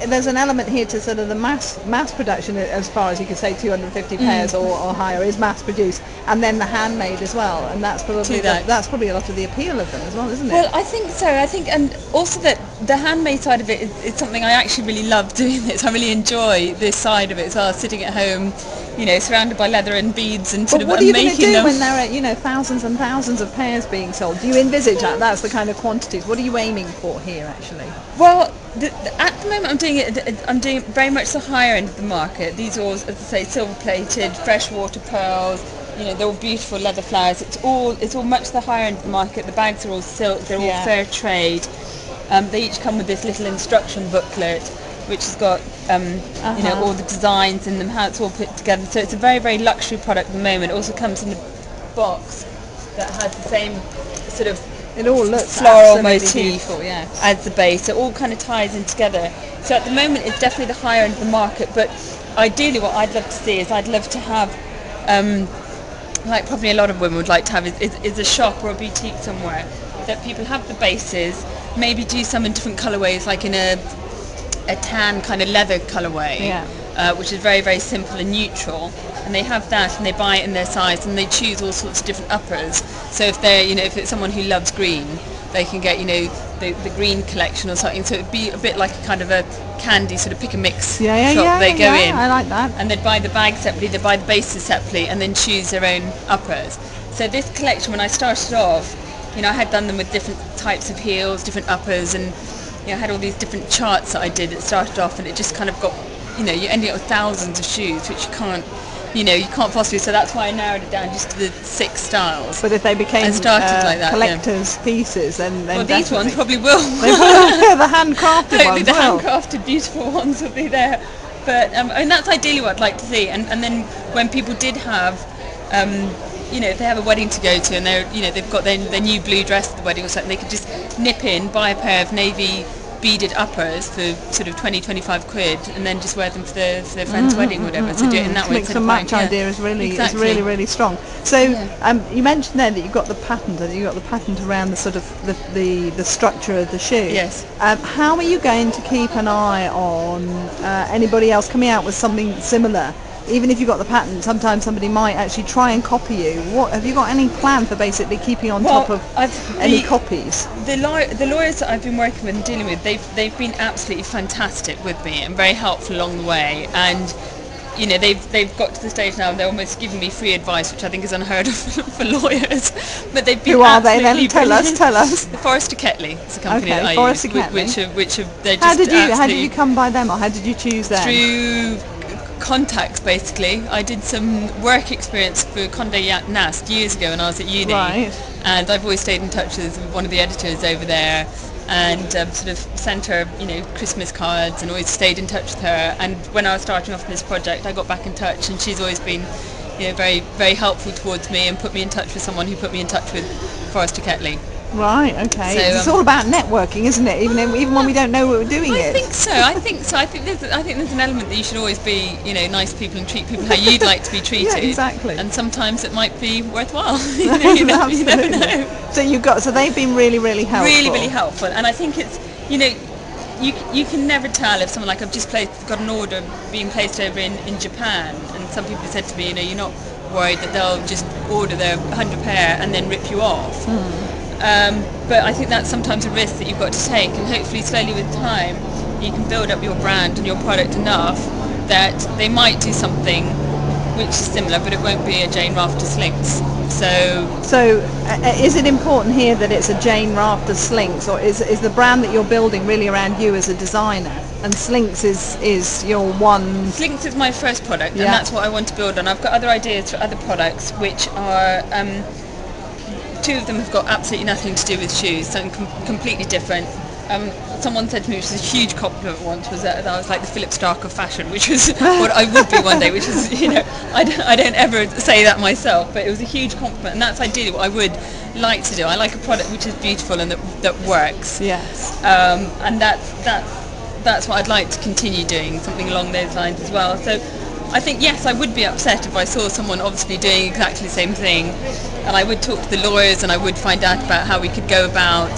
there's an element here to sort of the mass production, as far as you could say 250 pairs or higher is mass produced, and then the handmade as well, and that's probably that's probably a lot of the appeal of them as well, isn't it? Well, I think so. I think, and also that the handmade side of it is something I actually really love doing. This, I really enjoy this side of it as well, sitting at home, you know, surrounded by leather and beads and sort of what are you going to making do them. when there are, you know, thousands and thousands of pairs being sold? Do you envisage that's the kind of quantities? What are you aiming for here, actually? Well, at the moment I'm doing very much the higher end of the market. These are all, as I say, silver-plated, freshwater pearls. You know, they're all beautiful leather flowers. It's all much the higher end of the market. The bags are all silk. They're all fair trade. They each come with this little instruction booklet, which has got you know, all the designs in them, how it's all put together. So it's a very, very luxury product at the moment. It also comes in a box that has the same sort of floral motif as the base. So it all kind of ties in together. So at the moment it's definitely the higher end of the market, but ideally what I'd love to see is I'd love to have, like probably a lot of women would like to have, is a shop or a boutique somewhere that people have the bases, maybe do some in different colourways, like in a tan kind of leather colourway, which is very, very simple and neutral, and they have that and they buy it in their size and they choose all sorts of different uppers. So if they're, you know, if it's someone who loves green, they can get, you know, the green collection or something. So it'd be a bit like a kind of a candy sort of pick and mix shop. They go in, I like that, and they'd buy the bag separately, they'd buy the bases separately, and then choose their own uppers. So this collection, when I started off, you know, I had done them with different types of heels, different uppers, and you know, I had all these different charts that I did. It started off, and it just kind of got, you know, you're ending up with thousands of shoes, which you can't possibly. So that's why I narrowed it down just to the 6 styles. But if they became like that, collectors' pieces, then well, these ones probably will. The handcrafted ones. The will. handcrafted, beautiful ones will be there. But and that's ideally what I'd like to see. And then when people did have, you know, if they have a wedding to go to and they're, you know, they've got their new blue dress at the wedding or something, they could just nip in, buy a pair of navy beaded uppers for sort of 20-25 quid, and then just wear them for their friend's wedding or whatever. So do it in that way. Mix and match idea is really really strong. So you mentioned there that you got the patent, and you got the patent around the sort of the structure of the shoe. Yes. How are you going to keep an eye on anybody else coming out with something similar? Even if you got the patent, sometimes somebody might actually try and copy you. What have you got any plan for basically keeping on top of any copies? The lawyers that I've been working with and dealing with, they've been absolutely fantastic with me and very helpful along the way. And you know, they've got to the stage now they're almost giving me free advice, which I think is unheard of for lawyers. But they've been. Who are they then? Tell us. Forrester Ketley is the company that I Forrester use, Ketley. which they're just how did you come by them, or how did you choose them? Through contacts, basically. I did some work experience for Condé Nast years ago when I was at uni, and I've always stayed in touch with one of the editors over there, and sort of sent her, you know, Christmas cards, and always stayed in touch with her. And when I was starting off in this project, I got back in touch, and she's always been, you know, very, very helpful towards me and put me in touch with someone who put me in touch with Forrester Ketley. Right, okay. So, it's all about networking, isn't it? Even when we don't know what we're doing. I think so. I think there's an element that you should always be, you know, nice to people and treat people how you'd like to be treated. Yeah, exactly. And sometimes it might be worthwhile. you never know. So they've been really, really helpful. Really, really helpful. And I think it's, you know, you can never tell if someone, like I've just got an order being placed over in Japan, and some people said to me, you know, you're not worried that they'll just order their 100 pair and then rip you off. But I think that's sometimes a risk that you've got to take, and hopefully slowly with time you can build up your brand and your product enough that they might do something which is similar, but it won't be a Jane Rafter Slinks. So is it important here that it's a Jane Rafter Slinks, or is the brand that you're building really around you as a designer, and Slinks is your one? Slinks is my first product, and that's what I want to build on. I've got other ideas for other products which are 2 of them have got absolutely nothing to do with shoes, something completely different. Someone said to me, which was a huge compliment once, was that I was like the Philip Stark of fashion, which was what I would be one day, which is, you know, I don't ever say that myself, but it was a huge compliment, and that's ideally what I would like to do. I like a product which is beautiful and that works. Yes. And that's what I'd like to continue doing, something along those lines as well. So I think, yes, I would be upset if I saw someone obviously doing exactly the same thing, and I would talk to the lawyers and I would find out about how we could go about,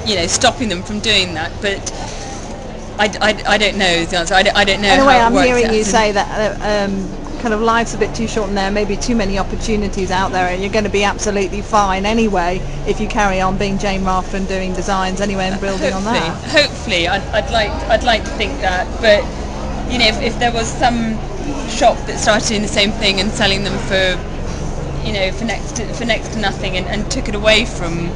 you know, stopping them from doing that. But I don't know the answer. I don't know Anyway, how it I'm works hearing out. you say that kind of life's a bit too short and there may be too many opportunities out there, and you're going to be absolutely fine anyway if you carry on being Jane Rafter and doing designs anyway and building on that. Hopefully, I'd like to think that, but you know, if there was some shop that started doing the same thing and selling them for, you know, for next to nothing, and took it away from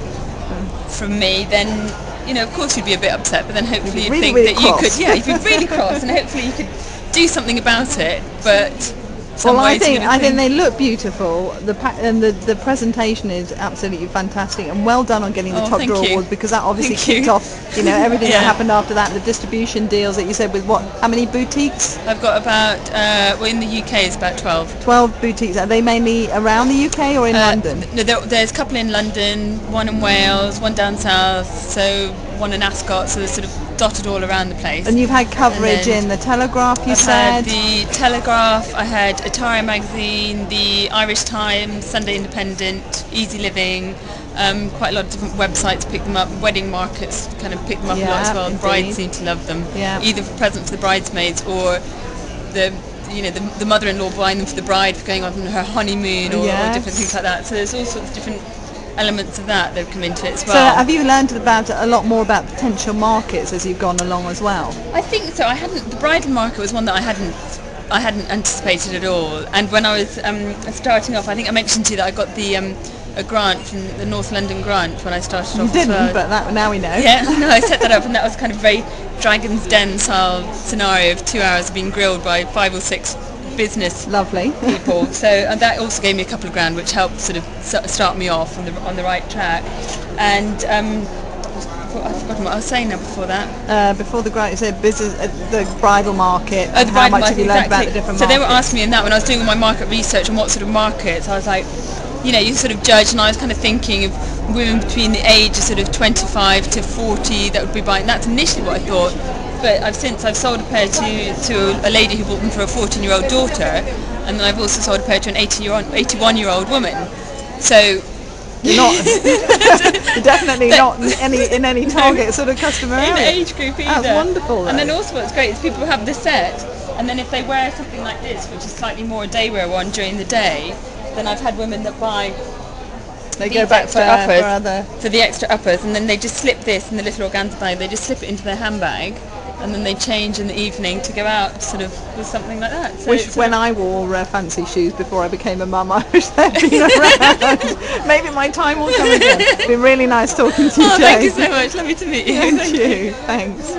me, then, you know, of course you'd be a bit upset, but then hopefully you'd think that you could, yeah, you'd be really cross, and hopefully you could do something about it. But well, I think they look beautiful. The presentation is absolutely fantastic, and well done on getting the top drawer award, because that obviously kicked off, you know, everything that happened after that. The distribution deals that you said with how many boutiques? I've got about well, in the UK it's about 12. 12 boutiques. Are they mainly around the UK or in London? No, there's a couple in London, one in Wales, one down south, so one in Ascot, so they're sort of dotted all around the place. And you've had coverage in the Telegraph, you said? I've had the Telegraph, I had Attire magazine, the Irish Times, Sunday Independent, Easy Living, quite a lot of different websites pick them up, wedding markets kind of pick them up a lot as well. The brides seem to love them, either for presents for the bridesmaids or the mother-in-law buying them for the bride for going on her honeymoon or different things like that. So there's all sorts of different elements of that have come into it as well. So have you learned a lot more about potential markets as you've gone along as well? I think so. The bridal market was one that I hadn't anticipated at all. And when I was starting off, I think I mentioned to you that I got a grant from the North London grant when I started off. You didn't, but now we know. Yeah, no, I set that up, and that was kind of very Dragon's Den style scenario of 2 hours of being grilled by 5 or 6 business people. So that also gave me a couple of grand, which helped sort of start me off on the right track. And I've forgotten what I was saying now before that. Before the grant, you said business, the bridal market. Oh, the bridal market, have you learned about the different markets? So they were asking me in that when I was doing all my market research on what sort of markets. I was like, you know, you sort of judge, and I was kind of thinking of women between the age of sort of 25 to 40 that would be buying. That's initially what I thought. But I've sold a pair to a lady who bought them for a 14-year-old daughter, and then I've also sold a pair to an 81-year-old woman. So you're definitely not in any target sort of customer area. In the age group either. That's wonderful. And then also what's great is people have the set, and then if they wear something like this, which is slightly more a day wear one during the day, then I've had women that buy. They go back for the extra uppers, and then they just slip this in the little organza bag. They just slip it into their handbag, and then they change in the evening to go out sort of with something like that. So when I wore fancy shoes before I became a mum, I wish they'd been around. Maybe my time will come again. It's been really nice talking to you, Jane. Thank you so much. Lovely to meet you. Thank you. Thanks.